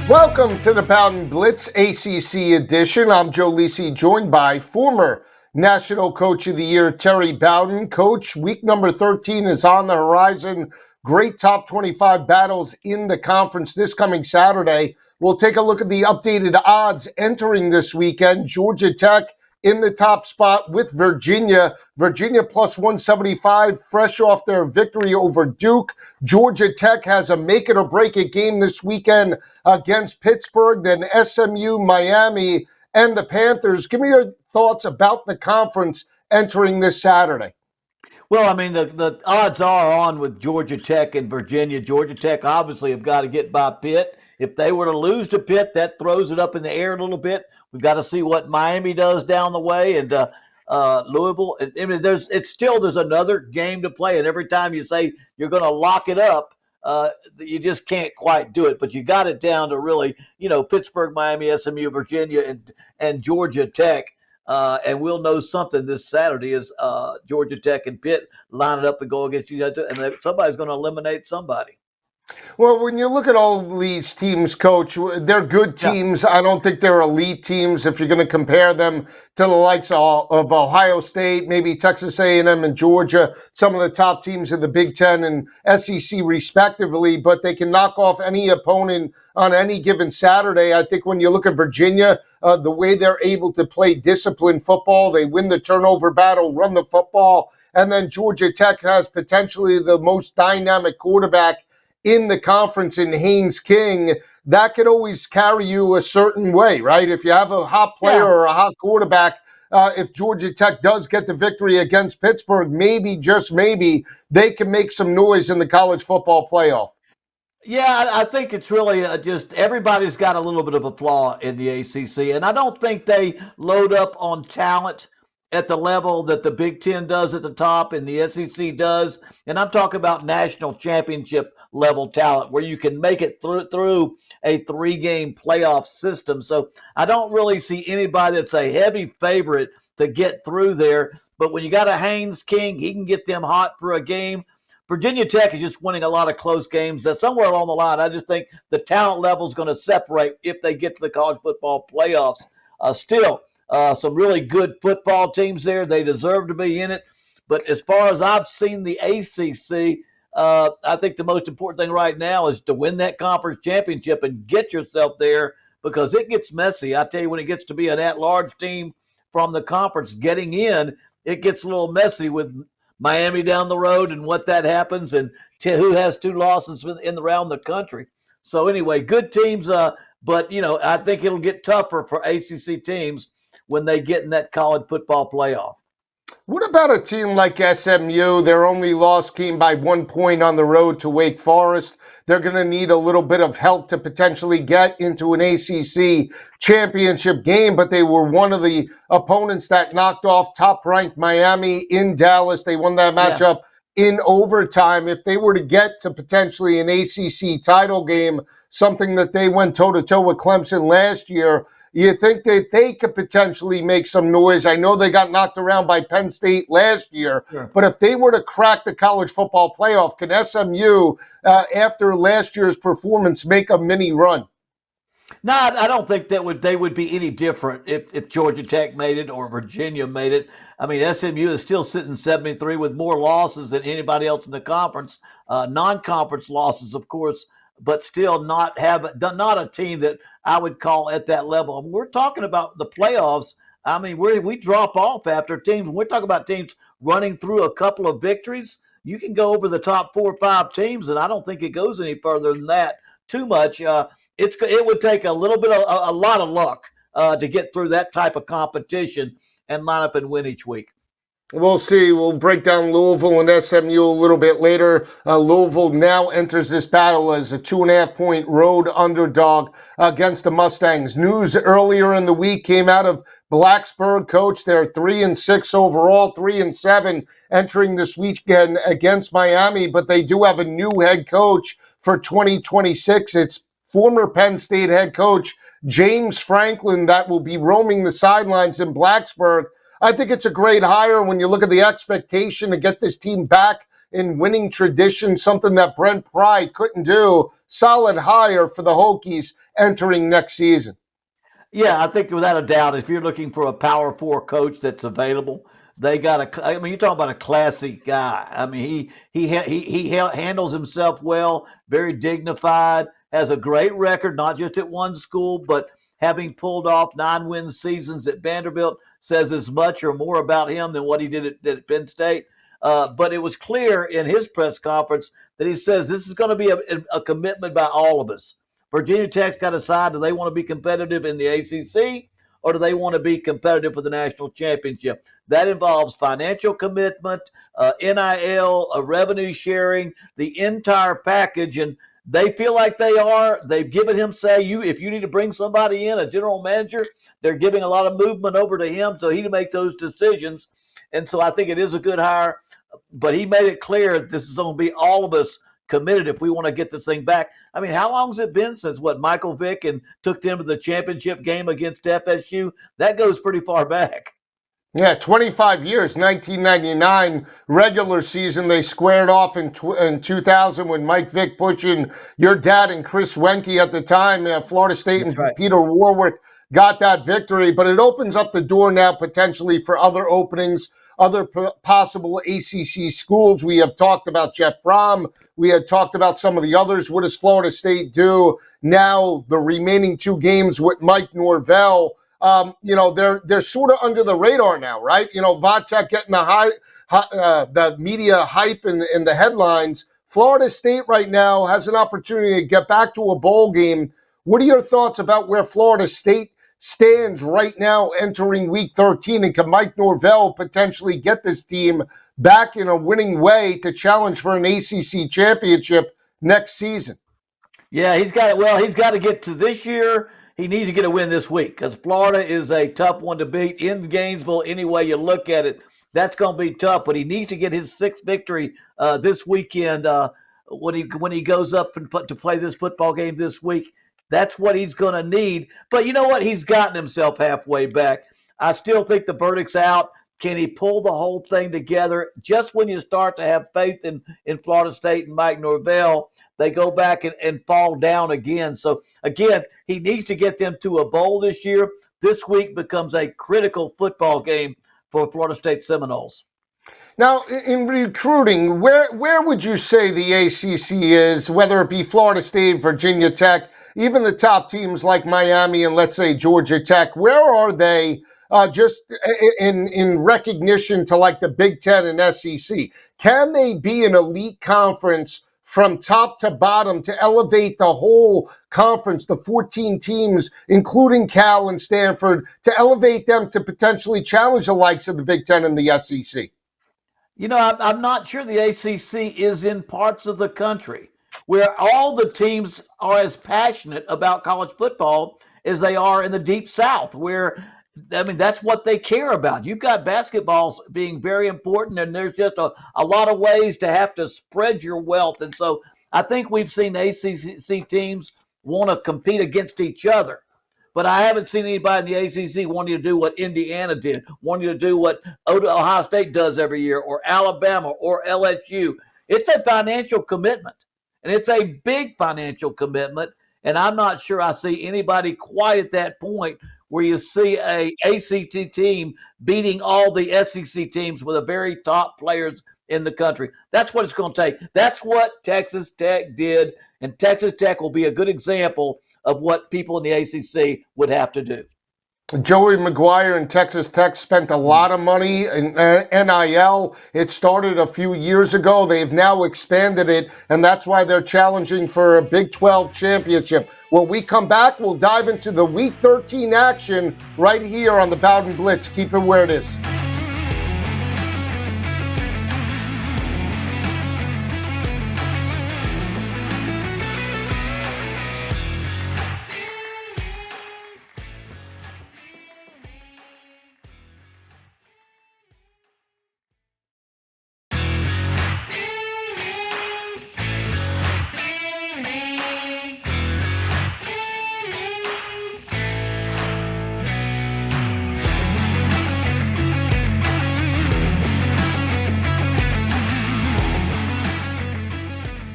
Welcome to the Bowden Blitz ACC edition. I'm Joe Lisi, joined by former National Coach of the Year, Terry Bowden. Coach, week number 13 is on the horizon. Great top 25 battles in the conference this coming Saturday. We'll take a look at the updated odds entering this weekend. Georgia Tech in the top spot with Virginia. Virginia plus 175, fresh off their victory over Duke. Georgia Tech has a make-it-or-break-it game this weekend against Pittsburgh, then SMU, Miami, and the Panthers. Give me your thoughts about the conference entering this Saturday. Well, I mean, the odds are on with Georgia Tech and Virginia. Georgia Tech obviously have got to get by Pitt. If they were to lose to Pitt, that throws it up in the air a little bit. We've got to see what Miami does down the way, and Louisville. I mean, there's another game to play, and every time you say you're going to lock it up, you just can't quite do it. But you got it down to really, Pittsburgh, Miami, SMU, Virginia, and Georgia Tech. And we'll know something this Saturday as Georgia Tech and Pitt line it up and go against each other, and somebody's going to eliminate somebody. Well, when you look at all these teams, Coach, they're good teams. Yeah. I don't think they're elite teams if you're going to compare them to the likes of Ohio State, maybe Texas A&M and Georgia, some of the top teams in the Big Ten and SEC respectively, but they can knock off any opponent on any given Saturday. I think when you look at Virginia, the way they're able to play disciplined football, they win the turnover battle, run the football, and then Georgia Tech has potentially the most dynamic quarterback in the conference in Haynes King. That could always carry you a certain way, right? If you have a hot player or a hot quarterback, if Georgia Tech does get the victory against Pittsburgh, maybe, just maybe, they can make some noise in the college football playoff. Yeah, I think it's really just everybody's got a little bit of a flaw in the ACC, and I don't think they load up on talent at the level that the Big Ten does at the top and the SEC does. And I'm talking about national championship level talent where you can make it through a 3-game playoff system. So I don't really see anybody that's a heavy favorite to get through there. But when you got a Haynes King, he can get them hot for a game. Virginia Tech is just winning a lot of close games. Somewhere along the line, I just think the talent level is going to separate if they get to the college football playoffs. Some really good football teams there. They deserve to be in it. But as far as I've seen the ACC, I think the most important thing right now is to win that conference championship and get yourself there because it gets messy. I tell you, when it gets to be an at-large team from the conference getting in, it gets a little messy with Miami down the road and what that happens and who has 2 losses around the country. So anyway, good teams, but, I think it'll get tougher for ACC teams when they get in that college football playoff. What about a team like SMU? Their only loss came by 1 point on the road to Wake Forest. They're going to need a little bit of help to potentially get into an ACC championship game, but they were one of the opponents that knocked off top-ranked Miami in Dallas. They won that matchup in overtime. If they were to get to potentially an ACC title game, something that they went toe-to-toe with Clemson last year, you think that they could potentially make some noise? I know they got knocked around by Penn State last year, but if they were to crack the college football playoff, can SMU, after last year's performance, make a mini run? No, I don't think they would be any different if Georgia Tech made it or Virginia made it. I mean, SMU is still sitting 73 with more losses than anybody else in the conference, non-conference losses, of course, but still not a team that I would call at that level. I mean, we're talking about the playoffs. I mean, we drop off after teams. When we're talking about teams running through a couple of victories, you can go over the top 4 or 5 teams, and I don't think it goes any further than that too much. It would take a lot of luck to get through that type of competition and line up and win each week. We'll see. We'll break down Louisville and SMU a little bit later. Louisville now enters this battle as a 2.5-point road underdog against the Mustangs. News earlier in the week came out of Blacksburg. Coach, they're 3-6 overall, 3-7 entering this weekend against Miami, but they do have a new head coach for 2026. It's former Penn State head coach James Franklin that will be roaming the sidelines in Blacksburg. I think it's a great hire when you look at the expectation to get this team back in winning tradition, something that Brent Pry couldn't do. Solid hire for the Hokies entering next season. Yeah, I think without a doubt, if you're looking for a Power Four coach that's available, they got a. I mean, you're talking about a classy guy. I mean, he handles himself well, very dignified, has a great record, not just at one school, but having pulled off 9-win seasons at Vanderbilt says as much or more about him than what he did at Penn State. But it was clear in his press conference that he says this is going to be a commitment by all of us. Virginia Tech's got to decide, do they want to be competitive in the ACC or do they want to be competitive for the national championship? That involves financial commitment, NIL, revenue sharing, the entire package. And they feel like they are. They've given him if you need to bring somebody in, a general manager, they're giving a lot of movement over to him so he to make those decisions. And so I think it is a good hire. But he made it clear this is going to be all of us committed if we want to get this thing back. I mean, how long has it been since Michael Vick and took them to the championship game against FSU? That goes pretty far back. Yeah, 25 years, 1999 regular season. They squared off in 2000 when Mike Vick pushing your dad and Chris Wenke at the time, Florida State. That's and right. Peter Warwick got that victory. But it opens up the door now potentially for other openings, other possible ACC schools. We have talked about Jeff Brom. We had talked about some of the others. What does Florida State do now? The remaining 2 games with Mike Norvell. They're sort of under the radar now, right? Vatek getting the media hype and the headlines. Florida State right now has an opportunity to get back to a bowl game. What are your thoughts about where Florida State stands right now entering week 13? And can Mike Norvell potentially get this team back in a winning way to challenge for an ACC championship next season? Yeah, he's got to get to this year. He needs to get a win this week because Florida is a tough one to beat in Gainesville. Any way you look at it, that's going to be tough. But he needs to get his 6th victory this weekend when he goes up to play this football game this week. That's what he's going to need. But you know what? He's gotten himself halfway back. I still think the verdict's out. Can he pull the whole thing together? Just when you start to have faith in Florida State and Mike Norvell, they go back and fall down again. So, again, he needs to get them to a bowl this year. This week becomes a critical football game for Florida State Seminoles. Now, in recruiting, where would you say the ACC is, whether it be Florida State, Virginia Tech, even the top teams like Miami and, let's say, Georgia Tech? Where are they just in recognition to like the Big Ten and SEC? Can they be an elite conference from top to bottom to elevate the whole conference, the 14 teams, including Cal and Stanford, to elevate them to potentially challenge the likes of the Big Ten and the SEC? I'm not sure the ACC is in parts of the country where all the teams are as passionate about college football as they are in the Deep South, where that's what they care about. You've got basketballs being very important, and there's just a lot of ways to have to spread your wealth. And so I think we've seen ACC teams want to compete against each other. But I haven't seen anybody in the ACC wanting to do what Indiana did, wanting to do what Ohio State does every year, or Alabama, or LSU. It's a financial commitment, and it's a big financial commitment. And I'm not sure I see anybody quite at that point where you see a ACC team beating all the SEC teams with the very top players in the country. That's what it's going to take. That's what Texas Tech did, and Texas Tech will be a good example of what people in the ACC would have to do. Joey McGuire and Texas Tech spent a lot of money in NIL. It started a few years ago. They've now expanded it, and that's why they're challenging for a Big 12 championship. When we come back, we'll dive into the Week 13 action right here on the Bowden Blitz. Keep it where it is.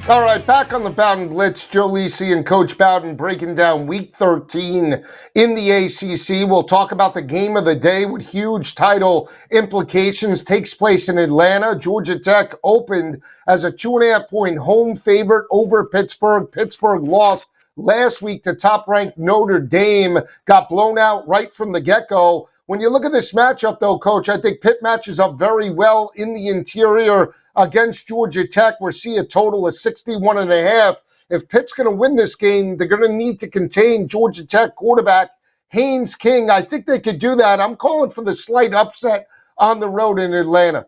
All right, back on the Bowden Blitz, Joe Lisi and Coach Bowden breaking down Week 13 in the ACC. We'll talk about the game of the day with huge title implications. Takes place in Atlanta. Georgia Tech opened as a 2.5-point home favorite over Pittsburgh. Pittsburgh lost last week to top-ranked Notre Dame, got blown out right from the get-go. When you look at this matchup, though, Coach, I think Pitt matches up very well in the interior against Georgia Tech. We're seeing a total of 61.5. If Pitt's going to win this game, they're going to need to contain Georgia Tech quarterback Haynes King. I think they could do that. I'm calling for the slight upset on the road in Atlanta.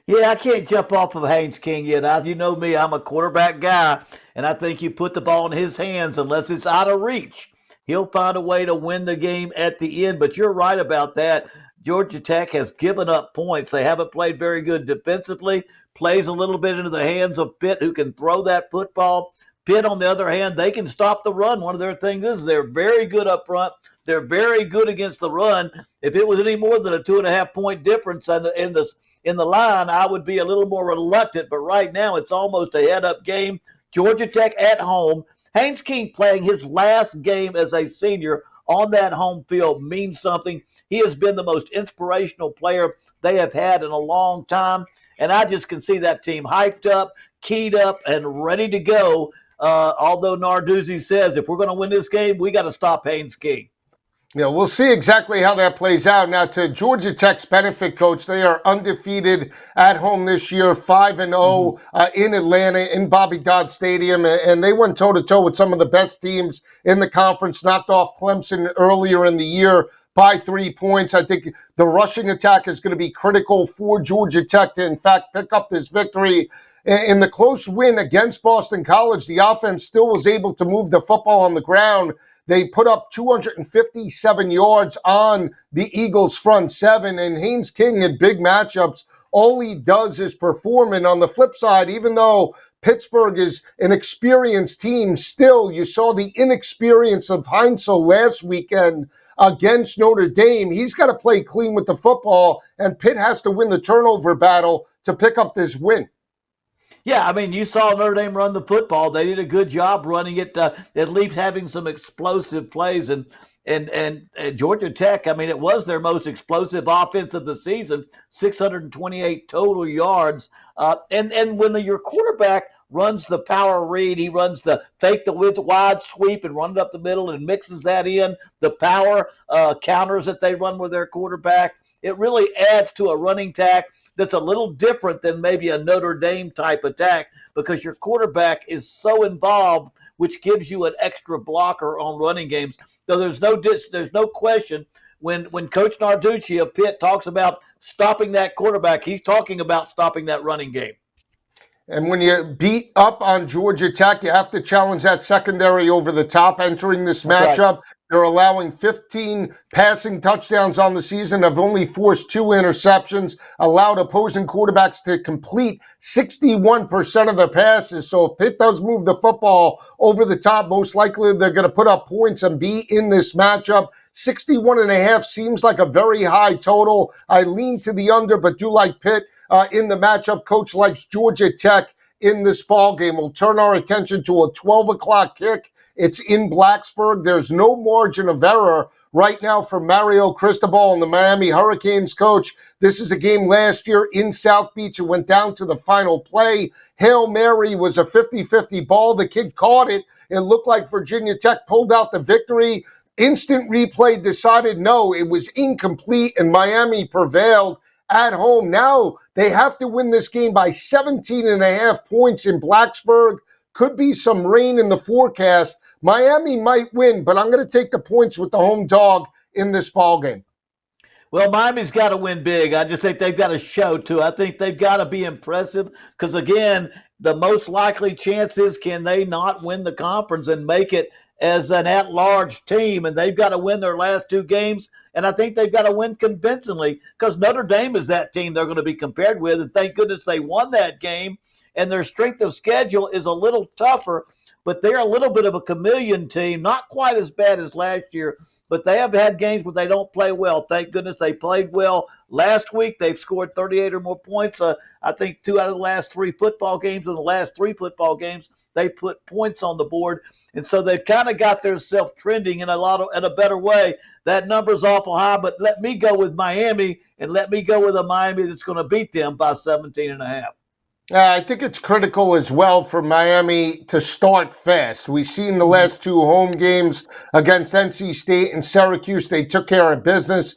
Yeah, I can't jump off of Haynes King yet. You know me, I'm a quarterback guy, and I think you put the ball in his hands unless it's out of reach. He'll find a way to win the game at the end, but you're right about that. Georgia Tech has given up points. They haven't played very good defensively, plays a little bit into the hands of Pitt, who can throw that football. Pitt, on the other hand, they can stop the run. One of their things is they're very good up front. They're very good against the run. If it was any more than a 2.5-point difference in the line, I would be a little more reluctant, but right now it's almost a head-up game. Georgia Tech at home. Haynes King playing his last game as a senior on that home field means something. He has been the most inspirational player they have had in a long time, and I just can see that team hyped up, keyed up, and ready to go. Although Narduzzi says if we're going to win this game, we got to stop Haynes King. Yeah, we'll see exactly how that plays out. Now, to Georgia Tech's benefit, Coach, they are undefeated at home this year, 5-0 in Atlanta, in Bobby Dodd Stadium, and they went toe-to-toe with some of the best teams in the conference, knocked off Clemson earlier in the year by 3 points. I think the rushing attack is going to be critical for Georgia Tech to, in fact, pick up this victory. In the close win against Boston College, the offense still was able to move the football on the ground. They put up 257 yards on the Eagles' front seven, and Haynes King in big matchups, all he does is perform. And on the flip side, even though Pittsburgh is an experienced team, still you saw the inexperience of Heinzel last weekend against Notre Dame. He's got to play clean with the football, and Pitt has to win the turnover battle to pick up this win. Yeah, I mean, you saw Notre Dame run the football. They did a good job running it, at least having some explosive plays. And Georgia Tech, I mean, it was their most explosive offense of the season, 628 total yards. And when your quarterback runs the power read, he runs the fake the wide sweep and run it up the middle and mixes that in, the power counters that they run with their quarterback, it really adds to a running attack that's a little different than maybe a Notre Dame type attack because your quarterback is so involved, which gives you an extra blocker on running games. So there's no question when Coach Narduzzi of Pitt talks about stopping that quarterback, he's talking about stopping that running game. And when you beat up on Georgia Tech, you have to challenge that secondary over the top entering this matchup. Right. They're allowing 15 passing touchdowns on the season, have only forced 2 interceptions, allowed opposing quarterbacks to complete 61% of their passes. So if Pitt does move the football over the top, most likely they're going to put up points and be in this matchup. 61.5 seems like a very high total. I lean to the under, but do like Pitt in the matchup. Coach likes Georgia Tech in this ball game. We'll turn our attention to a 12 o'clock kick. It's in Blacksburg. There's no margin of error right now for Mario Cristobal and the Miami Hurricanes coach. This is a game last year in South Beach. It went down to the final play. Hail Mary was a 50-50 ball. The kid caught it. It looked like Virginia Tech pulled out the victory. Instant replay decided no, it was incomplete, and Miami prevailed at home. Now they have to win this game by 17.5 points in Blacksburg. Could be some rain in the forecast. Miami might win, but I'm going to take the points with the home dog in this ball game. Well, Miami's got to win big. I just think they've got to show, too. I think they've got to be impressive because, again, the most likely chance is can they not win the conference and make it as an at-large team, and they've got to win their last 2 games, and I think they've got to win convincingly because Notre Dame is that team they're going to be compared with, and thank goodness they won that game, and their strength of schedule is a little tougher but they're a little bit of a chameleon team, not quite as bad as last year, but they have had games where they don't play well. Thank goodness they played well last week. They've scored 38 or more points. I think 2 out of the last 3 football games, in the last 3 football games, they put points on the board. And so they've kind of got themselves trending in a better way. That number's awful high, but let me go with Miami, and let me go with a Miami that's going to beat them by 17.5. I think it's critical as well for Miami to start fast. We've seen the last 2 home games against NC State and Syracuse. They took care of business.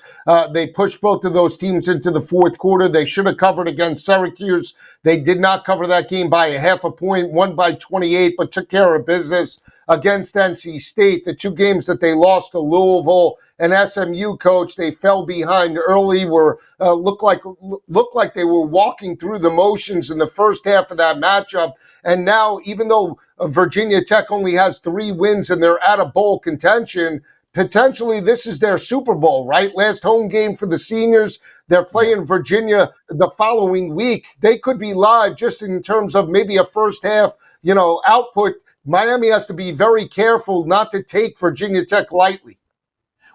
They pushed both of those teams into the fourth quarter. They should have covered against Syracuse. They did not cover that game by a half a point, won by 28, but took care of business against NC State. The 2 games that they lost to Louisville and SMU, coach, they fell behind early, looked like they were walking through the motions in the first half of that matchup. And now, even though Virginia Tech only has 3 wins and they're out of bowl contention, potentially this is their Super Bowl, right? Last home game for the seniors. They're playing Virginia the following week. They could be live just in terms of maybe a first half, output. Miami has to be very careful not to take Virginia Tech lightly.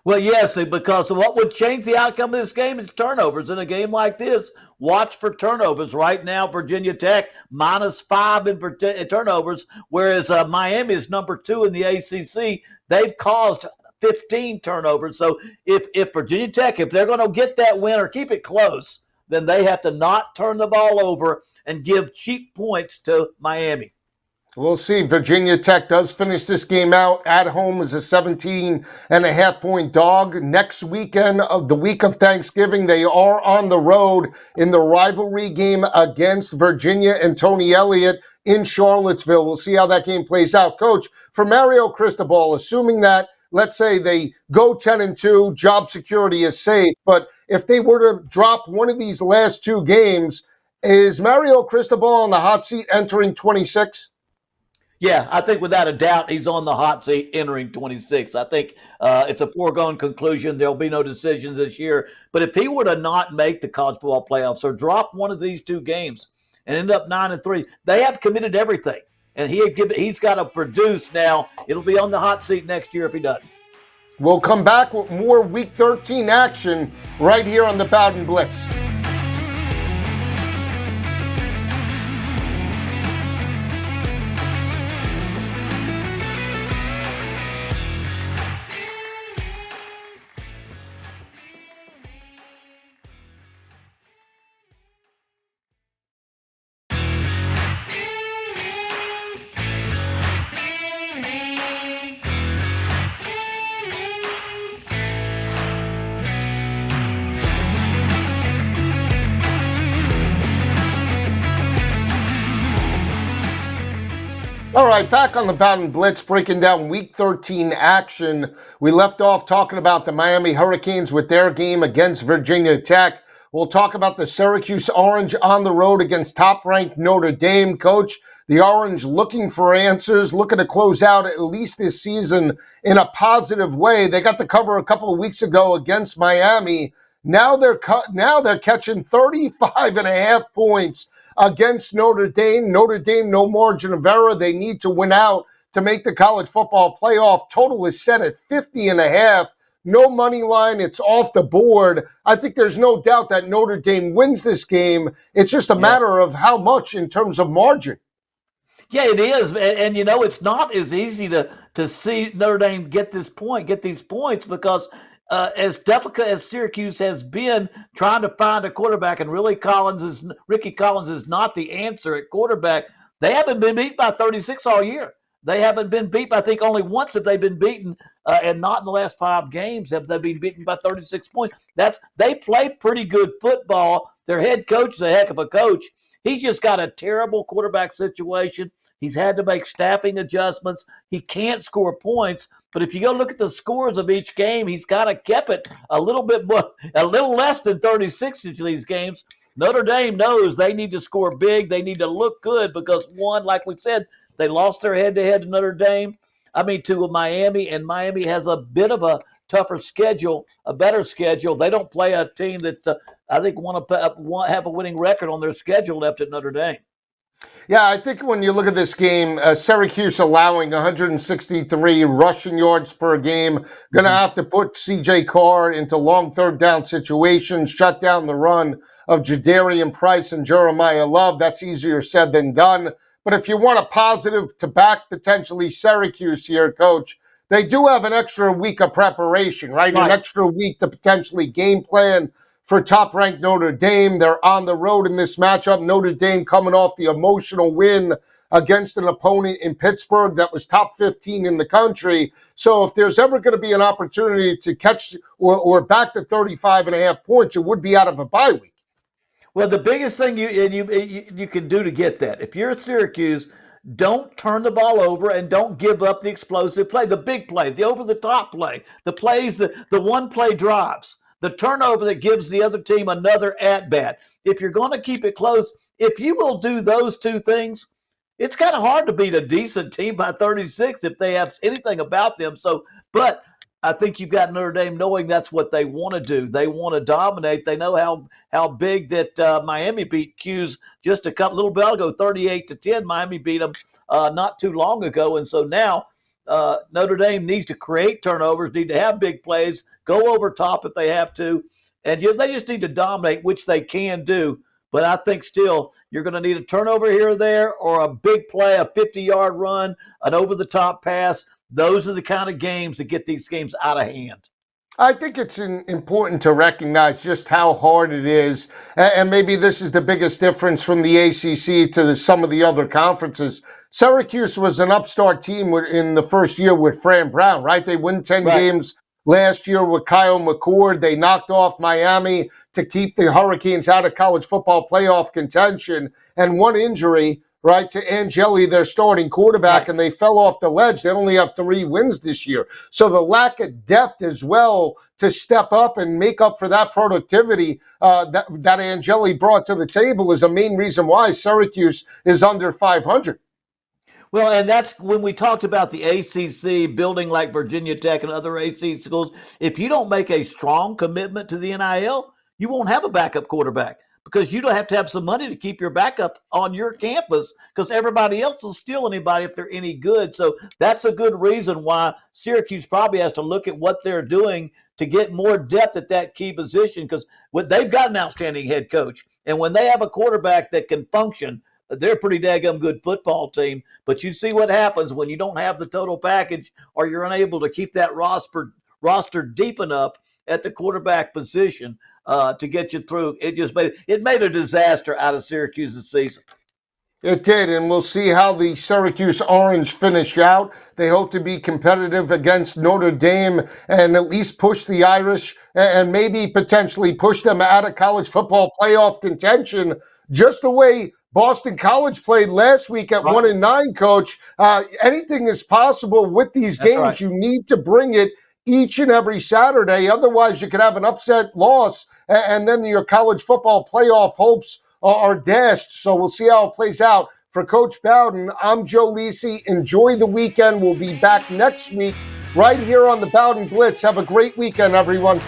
Well, yes, because what would change the outcome of this game is turnovers. In a game like this, watch for turnovers. Right now, Virginia Tech -5 in turnovers, whereas Miami is number 2 in the ACC. They've caused 15 turnovers. So if Virginia Tech, if they're going to get that win or keep it close, then they have to not turn the ball over and give cheap points to Miami. We'll see. Virginia Tech does finish this game out at home as a 17.5-point dog. Next weekend of the week of Thanksgiving, they are on the road in the rivalry game against Virginia and Tony Elliott in Charlottesville. We'll see how that game plays out. Coach, for Mario Cristobal, assuming that, let's say they go 10-2, job security is safe, but if they were to drop one of these last 2 games, is Mario Cristobal on the hot seat entering 26? Yeah, I think without a doubt he's on the hot seat entering 26. I think it's a foregone conclusion. There'll be no decisions this year. But if he were to not make the college football playoffs or drop one of these 2 games and end up 9-3, they have committed everything. And he's got to produce now. It'll be on the hot seat next year if he doesn't. We'll come back with more Week 13 action right here on the Bowden Blitz. All right, back on the Bowden Blitz, breaking down Week 13 action. We left off talking about the Miami Hurricanes with their game against Virginia Tech. We'll talk about the Syracuse Orange on the road against top-ranked Notre Dame. Coach, the Orange looking for answers, looking to close out at least this season in a positive way. They got the cover a couple of weeks ago against Miami. Now they're catching 35.5 points against Notre Dame. Notre Dame, no margin of error. They need to win out to make the college football playoff. Total is set at 50.5. No money line. It's off the board. I think there's no doubt that Notre Dame wins this game. It's just a matter of how much in terms of margin. Yeah, it is. And it's not as easy to see Notre Dame get these points because as difficult as Syracuse has been trying to find a quarterback, and Ricky Collins is not the answer at quarterback. They haven't been beat by 36 all year. They haven't been beat. I think only once have they been beaten, and not in the last 5 games have they been beaten by 36 points. They play pretty good football. Their head coach is a heck of a coach. He's just got a terrible quarterback situation. He's had to make staffing adjustments. He can't score points. But if you go look at the scores of each game, he's kind of kept it a little less than 36 in these games. Notre Dame knows they need to score big. They need to look good because, one, like we said, they lost their head-to-head to Notre Dame. To Miami, and Miami has a bit of a tougher schedule, a better schedule. They don't play a team that I think want to have a winning record on their schedule left at Notre Dame. Yeah, I think when you look at this game, Syracuse allowing 163 rushing yards per game, going to Mhm. have to put C.J. Carr into long third down situations, shut down the run of Jadarian Price and Jeremiah Love. That's easier said than done. But if you want a positive to back potentially Syracuse here, Coach, they do have an extra week of preparation, right? An Right. extra week to potentially game plan for top-ranked Notre Dame. They're on the road in this matchup. Notre Dame coming off the emotional win against an opponent in Pittsburgh that was top 15 in the country. So if there's ever going to be an opportunity to catch or back to 35 and a half points, it would be out of a bye week. Well, the biggest thing you can do to get that, if you're at Syracuse, don't turn the ball over and don't give up the explosive play, the big play, the over the top play, the plays, the one play drives, the turnover that gives the other team another at bat. If you're going to keep it close, if you will do those two things, it's kind of hard to beat a decent team by 36 if they have anything about them. So, but I think you've got Notre Dame knowing that's what they want to do. They want to dominate. They know how big that Miami beat Q's just a little bit ago, 38-10. Miami beat them not too long ago, and so now Notre Dame needs to create turnovers, need to have big plays, go over top if they have to, and they just need to dominate, which they can do. But I think still you're going to need a turnover here or there, or a big play, a 50-yard run, an over-the-top pass. Those are the kind of games that get these games out of hand. I think it's important to recognize just how hard it is, and maybe this is the biggest difference from the ACC to some of the other conferences. Syracuse was an upstart team in the first year with Fran Brown, right? They won 10 Right. games last year with Kyle McCord. They knocked off Miami to keep the Hurricanes out of college football playoff contention, and one injury, right, to Angeli, their starting quarterback, Right. and they fell off the ledge. They only have 3 wins this year. So the lack of depth as well to step up and make up for that productivity that Angeli brought to the table is a main reason why Syracuse is under 500. Well, and that's when we talked about the ACC building like Virginia Tech and other ACC schools. If you don't make a strong commitment to the NIL, you won't have a backup quarterback because you don't have to have some money to keep your backup on your campus because everybody else will steal anybody if they're any good. So that's a good reason why Syracuse probably has to look at what they're doing to get more depth at that key position because they've got an outstanding head coach. And when they have a quarterback that can function, they're a pretty daggum good football team. But you see what happens when you don't have the total package or you're unable to keep that roster deep enough at the quarterback position to get you through. It made a disaster out of Syracuse's season. It did, and we'll see how the Syracuse Orange finish out. They hope to be competitive against Notre Dame and at least push the Irish and maybe potentially push them out of college football playoff contention, just the way Boston College played last week at Right. 1-9, Coach. Anything is possible with these That's games. right. You need to bring it each and every Saturday. Otherwise, you could have an upset loss, and then your college football playoff hopes are dashed. So we'll see how it plays out. For Coach Bowden, I'm Joe Lisi. Enjoy the weekend. We'll be back next week right here on the Bowden Blitz. Have a great weekend, everyone.